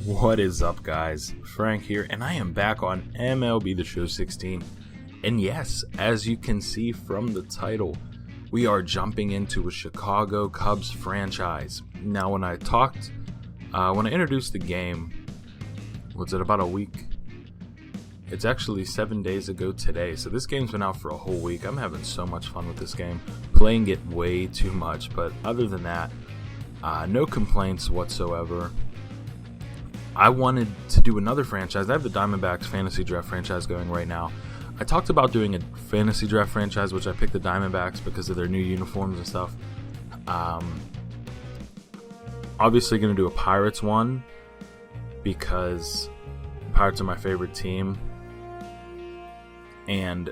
What is up, guys? Frank here, and I am back on MLB The Show 16. And yes, as you can see from the title, we are jumping into a Chicago Cubs franchise. Now, when I introduced the game, was it about a week? It's actually 7 days ago today, so this game's been out for a whole week. I'm having so much fun with this game, playing it way too much, but other than that, no complaints whatsoever. I wanted to do another franchise. I have the Diamondbacks fantasy draft franchise going right now. I talked about doing a fantasy draft franchise, which I picked the Diamondbacks because of their new uniforms and stuff. Obviously going to do a Pirates one because Pirates are my favorite team. And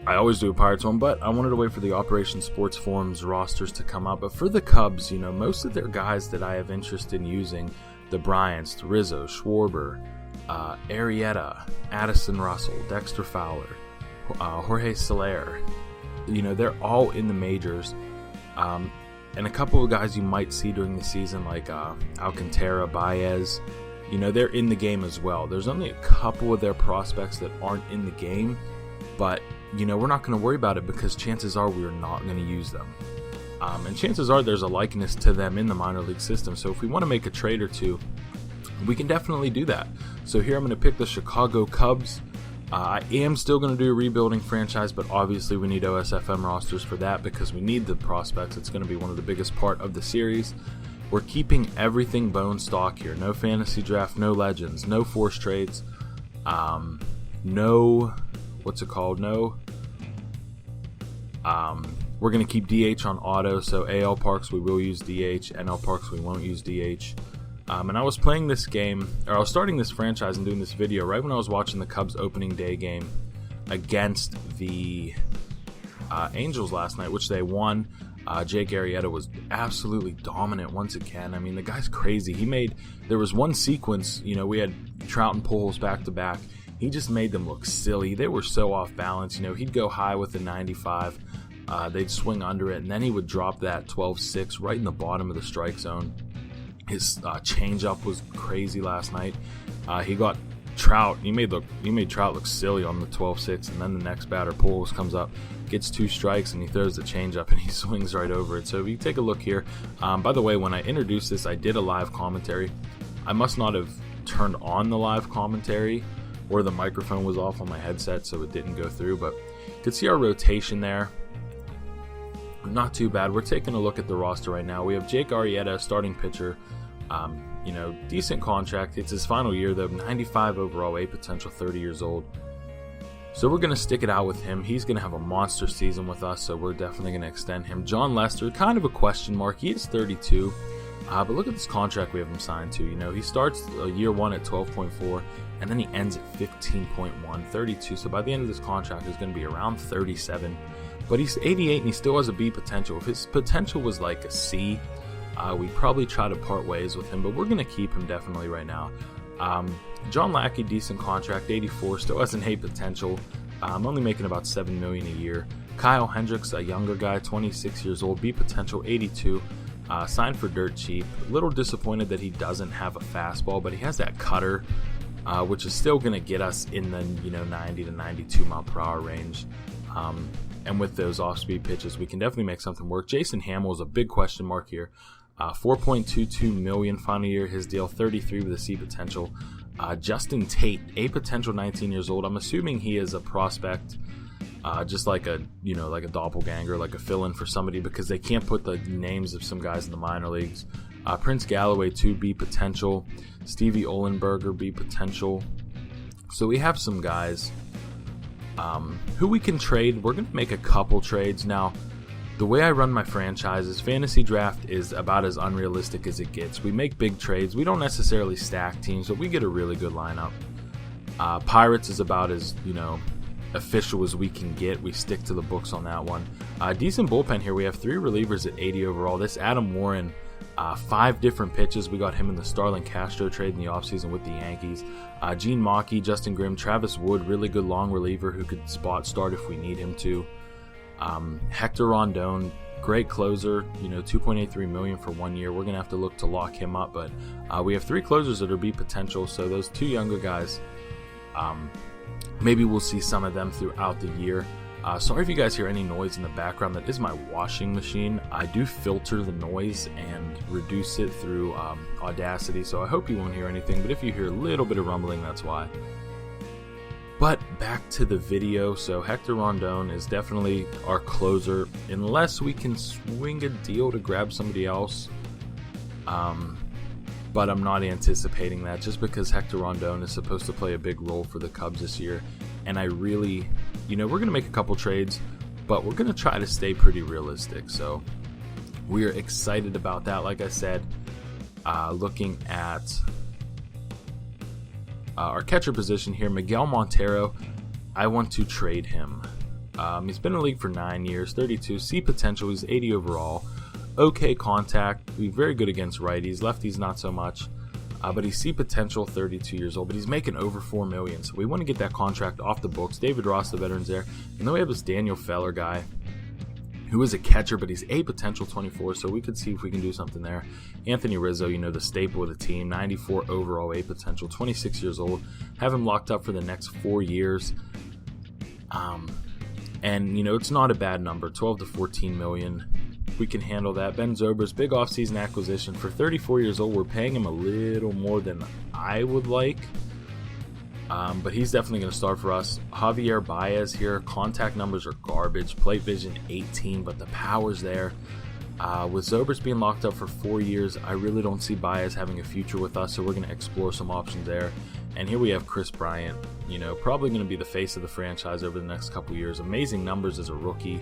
I always do a Pirates one, but I wanted to wait for the Operation Sports Forums rosters to come out. But for the Cubs, most of their guys that I have interest in using, the Bryants, Rizzo, Schwarber, Arrieta, Addison Russell, Dexter Fowler, Jorge Soler, they're all in the majors. And a couple of guys you might see during the season, like Alcantara, Baez, they're in the game as well. There's only a couple of their prospects that aren't in the game, but we're not going to worry about it because chances are we're not going to use them. And chances are there's a likeness to them in the minor league system. So if we want to make a trade or two, we can definitely do that. So here I'm going to pick the Chicago Cubs. I am still going to do a rebuilding franchise, but obviously we need OSFM rosters for that because we need the prospects. It's going to be one of the biggest part of the series. We're keeping everything bone stock here. No fantasy draft, no legends, no forced trades, we're going to keep DH on auto, so AL Parks we will use DH, NL Parks we won't use DH. And I was playing this game, or I was starting this franchise and doing this video right when I was watching the Cubs opening day game against the Angels last night, which they won. Jake Arrieta was absolutely dominant once again. I mean, the guy's crazy. There was one sequence, we had Trout and Pujols back to back. He just made them look silly. They were so off balance. He'd go high with the 95. They'd swing under it, and then he would drop that 12-6 right in the bottom of the strike zone. His changeup was crazy last night. He got Trout. He made Trout look silly on the 12-6, and then the next batter, Pujols, comes up, gets 2 strikes, and he throws the changeup, and he swings right over it. So if you take a look here, by the way, when I introduced this, I did a live commentary. I must not have turned on the live commentary, or the microphone was off on my headset, so it didn't go through. But you can see our rotation there. Not too bad. We're taking a look at the roster right now. We have Jake Arrieta, starting pitcher. Decent contract. It's his final year, though. 95 overall, A potential, 30 years old. So we're going to stick it out with him. He's going to have a monster season with us, so we're definitely going to extend him. John Lester, kind of a question mark. He is 32, but look at this contract we have him signed to. He starts year one at 12.4, and then he ends at 15.1, 32. So by the end of this contract, he's going to be around 37. But he's 88 and he still has a B potential. If his potential was like a C, we'd probably try to part ways with him, but we're going to keep him definitely right now. John Lackey, decent contract, 84, still has an A potential. Only making about $7 million a year. Kyle Hendricks, a younger guy, 26 years old, B potential, 82. Signed for dirt cheap. A little disappointed that he doesn't have a fastball, but he has that cutter, which is still going to get us in the 90 to 92 mile per hour range. And with those off-speed pitches, we can definitely make something work. Jason Hamill is a big question mark here. $4.22 million final year, his deal, 33 with a C potential. Justin Tate, A potential, 19 years old. I'm assuming he is a prospect, just like a doppelganger, like a fill-in for somebody, because they can't put the names of some guys in the minor leagues. Prince Galloway, 2 B potential. Stevie Ohlenberger, B potential. So we have some guys who we can trade. We're going to make a couple trades. Now, the way I run my franchises, fantasy draft is about as unrealistic as it gets. We make big trades. We don't necessarily stack teams, but we get a really good lineup. Pirates is about as, official as we can get. We stick to the books on that one. Decent bullpen here. We have 3 relievers at 80 overall. This Adam Warren, 5 different pitches. We got him in the Starlin Castro trade in the offseason with the Yankees. Gene Mauke, Justin Grimm, Travis Wood, really good long reliever who could spot start if we need him to. Hector Rondon, Great closer, 2.83 million for 1 year. We're gonna have to look to lock him up, but we have 3 closers that are B potential. So those 2 younger guys, maybe we'll see some of them throughout the year. Sorry if you guys hear any noise in the background. That is my washing machine. I do filter the noise and reduce it through Audacity, so I hope you won't hear anything, but if you hear a little bit of rumbling, that's why. But back to the video. So Hector Rondon is definitely our closer, unless we can swing a deal to grab somebody else. But I'm not anticipating that, just because Hector Rondon is supposed to play a big role for the Cubs this year. And I really, we're going to make a couple trades, but we're going to try to stay pretty realistic. So we're excited about that. Like I said, looking at our catcher position here, Miguel Montero, I want to trade him. He's been in the league for 9 years, 32, C potential, he's 80 overall. Okay contact, he's very good against righties, lefties not so much, but he's C potential, 32 years old, but he's making over $4 million, so we want to get that contract off the books. David Ross, the veteran's there, and then we have this Daniel Feller guy, who is a catcher, but he's A potential, 24, so we could see if we can do something there. Anthony Rizzo, the staple of the team, 94 overall, A potential, 26 years old, have him locked up for the next 4 years, and it's not a bad number, 12 to 14 million. We can handle that. Ben Zobrist, big offseason acquisition. For 34 years old, we're paying him a little more than I would like, but he's definitely going to start for us. Javier Baez here, contact numbers are garbage, plate vision 18, but the power's there. With Zobrist being locked up for 4 years, I really don't see Baez having a future with us, so we're going to explore some options there. And here we have Chris Bryant, probably going to be the face of the franchise over the next couple years. Amazing numbers as a rookie.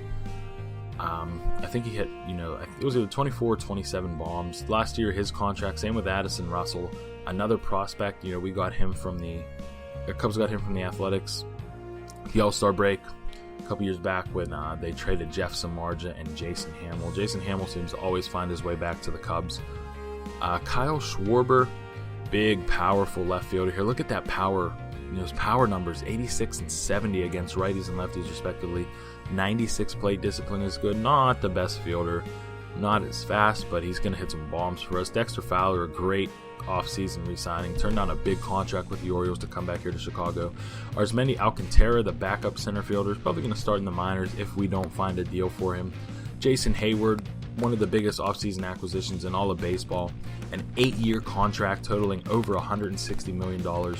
I think he hit, it was either 24 or 27 bombs. Last year, his contract, same with Addison Russell, another prospect. We got him from the Cubs got him from the Athletics, the All-Star break a couple years back when they traded Jeff Samardzija and Jason Hamill. Jason Hamill seems to always find his way back to the Cubs. Kyle Schwarber, big, powerful left fielder here. Look at that power. His power numbers, 86 and 70 against righties and lefties respectively. 96 plate discipline is good. Not the best fielder, not as fast, but he's going to hit some bombs for us. Dexter Fowler, a great offseason re-signing. Turned down a big contract with the Orioles to come back here to Chicago. Arsmendi Alcantara, the backup center fielder, is probably going to start in the minors if we don't find a deal for him. Jason Hayward, one of the biggest offseason acquisitions in all of baseball. An 8-year contract totaling over $160 million.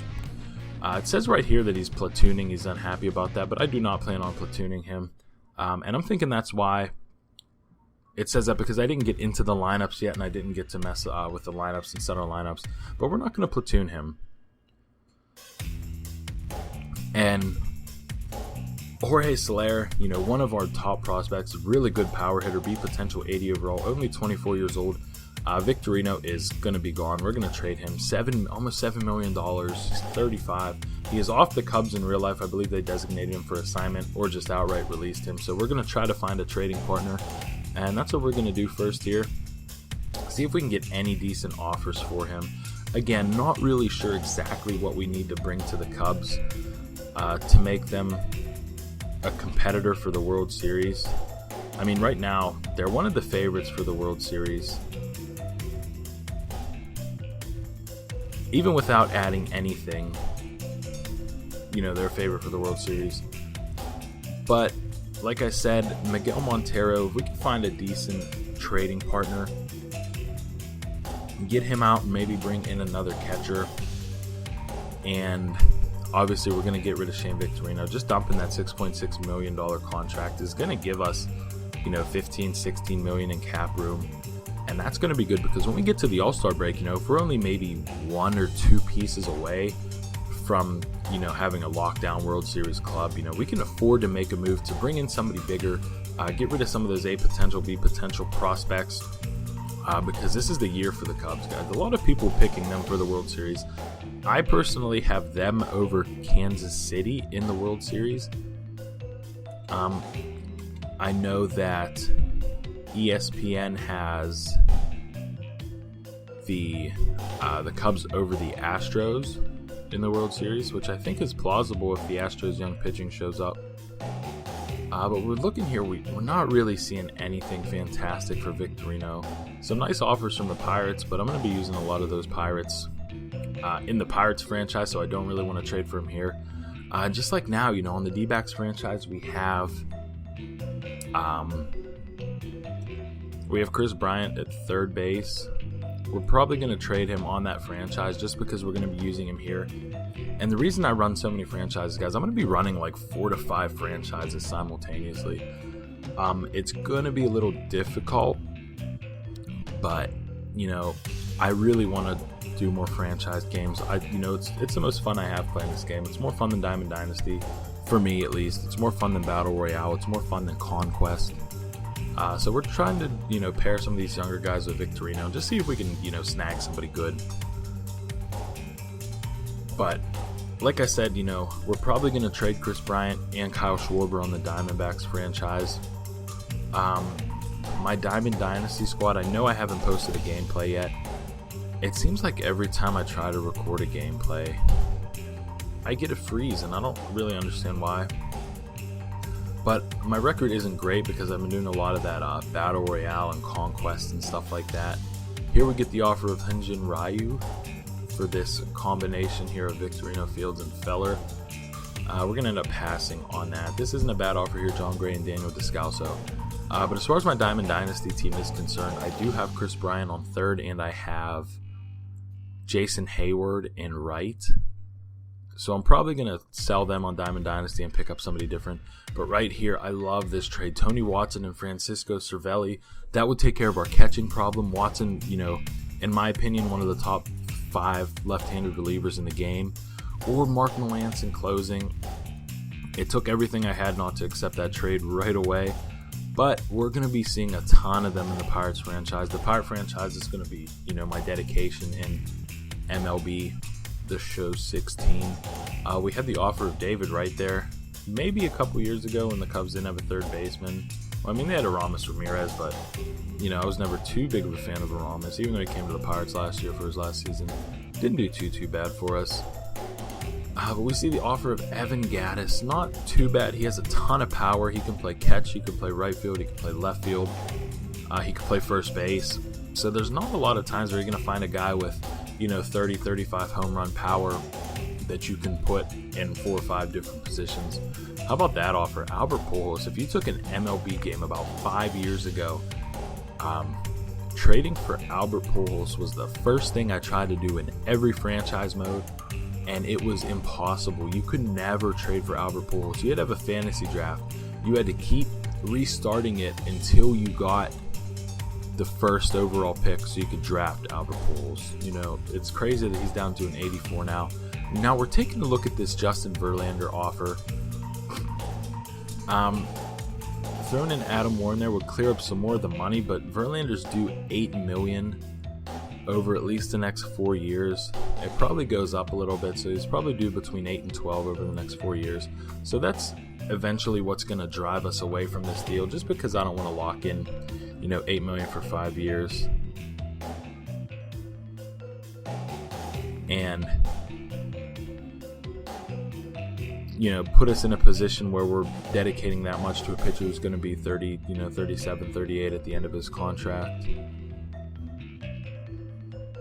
It says right here that he's platooning. He's unhappy about that, but I do not plan on platooning him. And I'm thinking that's why it says that, because I didn't get into the lineups yet, and I didn't get to mess with the lineups and set our lineups. But we're not going to platoon him. And Jorge Soler, one of our top prospects, really good power hitter, B potential, 80 overall, only 24 years old. Victorino is going to be gone. We're going to trade him almost $7 million. He's 35. He is off the Cubs in real life. I believe they designated him for assignment or just outright released him. So we're going to try to find a trading partner, and that's what we're going to do first here. See if we can get any decent offers for him. Again, not really sure exactly what we need to bring to the Cubs to make them a competitor for the World Series. I mean, right now, they're one of the favorites for the World Series. Even without adding anything, they're a favorite for the World Series. But, like I said, Miguel Montero, if we can find a decent trading partner, get him out and maybe bring in another catcher, and obviously we're going to get rid of Shane Victorino. Just dumping that $6.6 million contract is going to give us, $15-16 million in cap room. And that's going to be good, because when we get to the All-Star break, if we're only maybe 1 or 2 pieces away from, having a lockdown World Series club, we can afford to make a move to bring in somebody bigger, get rid of some of those A potential, B potential prospects, because this is the year for the Cubs, guys. A lot of people picking them for the World Series. I personally have them over Kansas City in the World Series. I know that ESPN has the Cubs over the Astros in the World Series, which I think is plausible if the Astros young pitching shows up. But we're looking here, we're not really seeing anything fantastic for Victorino. Some nice offers from the Pirates, but I'm going to be using a lot of those Pirates in the Pirates franchise, so I don't really want to trade for him here. Just like now, on the D-backs franchise, we have Chris Bryant at third base. We're probably going to trade him on that franchise just because we're going to be using him here. And the reason I run so many franchises, guys, I'm going to be running like 4 to 5 franchises simultaneously. It's going to be a little difficult, but, I really want to do more franchise games. It's the most fun I have playing this game. It's more fun than Diamond Dynasty, for me at least. It's more fun than Battle Royale. It's more fun than Conquest. So we're trying to, pair some of these younger guys with Victorino, just see if we can, snag somebody good. But like I said, we're probably going to trade Chris Bryant and Kyle Schwarber on the Diamondbacks franchise. My Diamond Dynasty squad, I know I haven't posted a gameplay yet. It seems like every time I try to record a gameplay, I get a freeze, and I don't really understand why. But my record isn't great because I've been doing a lot of that Battle Royale and Conquest and stuff like that. Here we get the offer of Hyunjin Ryu for this combination here of Victorino, Fields, and Feller. We're going to end up passing on that. This isn't a bad offer here, John Gray and Daniel Descalso. But as far as my Diamond Dynasty team is concerned, I do have Chris Bryant on third, and I have Jason Hayward in right. So I'm probably going to sell them on Diamond Dynasty and pick up somebody different. But right here, I love this trade. Tony Watson and Francisco Cervelli. That would take care of our catching problem. Watson, in my opinion, one of the top 5 left-handed relievers in the game. Or Mark Melancon in closing. It took everything I had not to accept that trade right away. But we're going to be seeing a ton of them in the Pirates franchise. The Pirate franchise is going to be, my dedication in MLB. The show 16. We had the offer of David right there. Maybe a couple years ago when the Cubs didn't have a third baseman. Well, they had Aramis Ramirez, but I was never too big of a fan of Aramis, even though he came to the Pirates last year for his last season. Didn't do too bad for us. But we see the offer of Evan Gattis. Not too bad. He has a ton of power. He can play catch. He can play right field. He can play left field. He can play first base. So there's not a lot of times where you're going to find a guy with 30, 35 home run power that you can put in 4 or 5 different positions. How about that offer? Albert Pujols. If you took an MLB game about 5 years ago, trading for Albert Pujols was the first thing I tried to do in every franchise mode, and it was impossible. You could never trade for Albert Pujols. You had to have a fantasy draft. You had to keep restarting it until you got the first overall pick so you could draft Albert Pujols. It's crazy that he's down to an 84 now. Now we're taking a look at this Justin Verlander offer. Throwing in Adam Warren there would clear up some more of the money, but Verlander's due $8 million over at least the next 4 years. It probably goes up a little bit, so he's probably due between 8 and 12 over the next 4 years. So that's eventually what's going to drive us away from this deal, just because I don't want to lock in $8 million for 5 years. And, put us in a position where we're dedicating that much to a pitcher who's going to be 30, 37, 38 at the end of his contract.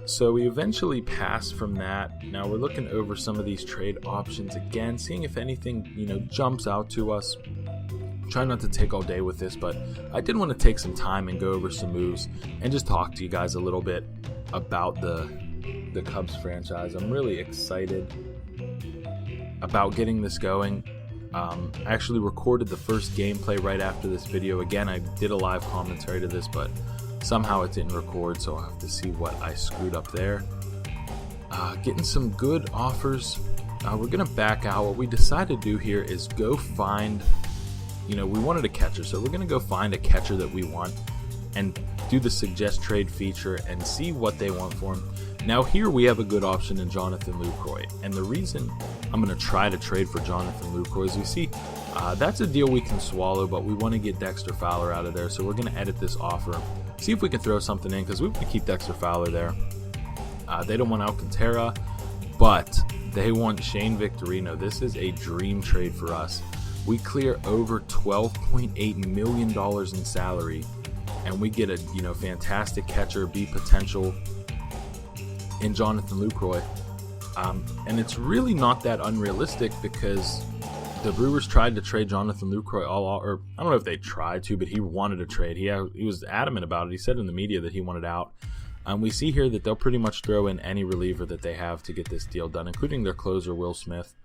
So we eventually pass from that. Now we're looking over some of these trade options again, seeing if anything, jumps out to us. Try not to take all day with this, but I did want to take some time and go over some moves and just talk to you guys a little bit about the Cubs franchise. I'm really excited about getting this going. I actually recorded the first gameplay right after this video. Again, I did a live commentary to this, but somehow it didn't record, so I'll have to see what I screwed up there. Getting some good offers. We're going to back out. What we decided to do here is go find... we wanted a catcher, so we're going to go find a catcher that we want and do the suggest trade feature and see what they want for him. Now here we have a good option in Jonathan Lucroy, and the reason I'm going to try to trade for Jonathan Lucroy is we see that's a deal we can swallow, but we want to get Dexter Fowler out of there, so we're going to edit this offer, see if we can throw something in, because we want to keep Dexter Fowler there. They don't want Alcantara, but they want Shane Victorino. This is a dream trade for us. we clear over $12.8 million in salary, and we get a fantastic catcher, B potential in Jonathan Lucroy. And it's really not that unrealistic, because the Brewers tried to trade Jonathan Lucroy or I don't know if they tried to, but he wanted a trade. He was adamant about it. He said in the media that he wanted out. We see here that they'll pretty much throw in any reliever that they have to get this deal done, including their closer, Will Smith.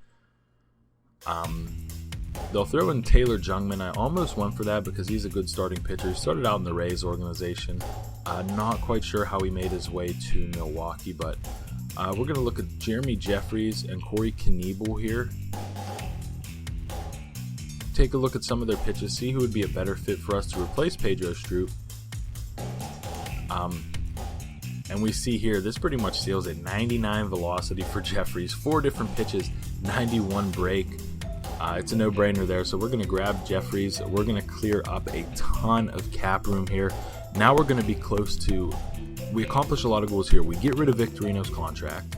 They'll throw in Taylor Jungmann. I almost went for that because he's a good starting pitcher. He started out in the Rays organization. Not quite sure how he made his way to Milwaukee, but we're going to look at Jeremy Jeffries and Corey Knebel here. Take a look at some of their pitches, see who would be a better fit for us to replace Pedro Strop. And we see here, this pretty much seals it. 99 velocity for Jeffries, 4 different pitches, 91 break. It's a no-brainer there, so we're going to grab Jeffries. We're going to clear up a ton of cap room here. Now we're going to be close to, we accomplish a lot of goals here. We get rid of Victorino's contract.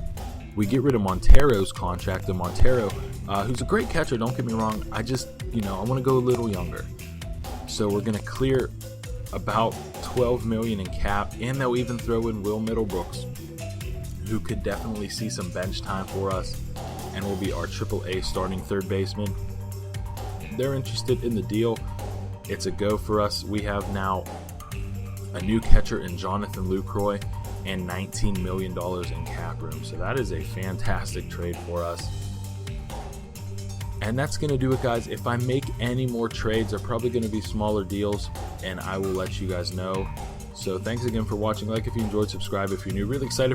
We get rid of Montero's contract, and Montero, who's a great catcher, don't get me wrong, I just, I want to go a little younger. So we're going to clear about $12 million in cap, and they'll even throw in Will Middlebrooks, who could definitely see some bench time for us and will be our AAA starting third baseman. They're interested in the deal. It's a go for us. We have now a new catcher in Jonathan Lucroy and $19 million in cap room. So that is a fantastic trade for us. And that's going to do it, guys. If I make any more trades, they're probably going to be smaller deals, and I will let you guys know. So thanks again for watching. Like if you enjoyed, subscribe if you're new. Really excited for